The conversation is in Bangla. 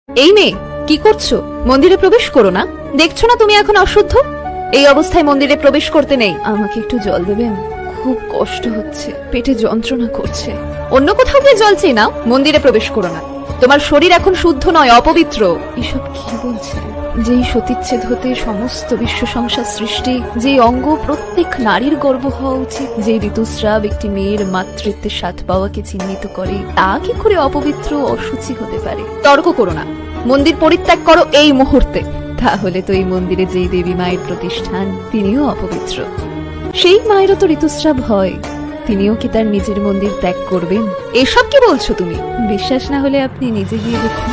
এই মেয়ে, কি করছো? মন্দিরে প্রবেশ করো না। দেখছো না তুমি এখন অশুদ্ধ? এই অবস্থায় মন্দিরে প্রবেশ করতে নেই। আমাকে একটু জল দেবেন? খুব কষ্ট হচ্ছে, পেটে যন্ত্রণা করছে। অন্য কোথাও গিয়ে জল চেয়ে নাও, মন্দিরে প্রবেশ করো না। তোমার শরীর এখন শুদ্ধ নয়, অপবিত্র। এসব কি বলছে? যেই সতীচ্ছেদ হতে সমস্ত বিশ্ব সংসার সৃষ্টি, যে অঙ্গ প্রত্যেক নারীর গর্ব হওয়া উচিত, যে ঋতুস্রাব একটি মেয়ের মাতৃত্বের স্বাদ পাওয়াকে চিহ্নিত করে, তা কি করে অপবিত্র অসুচি হতে পারে? তর্ক করো না, মন্দির পরিত্যাগ করো এই মুহূর্তে। তাহলে তো এই মন্দিরে যেই দেবী মায়ের প্রতিষ্ঠান, তিনিও অপবিত্র। সেই মায়েরও তো ঋতুস্রাব হয়, তিনিও কি তার নিজের মন্দির ত্যাগ করবেন? এসব কি বলছো তুমি? বিশ্বাস না হলে আপনি নিজে গিয়ে দেখুন।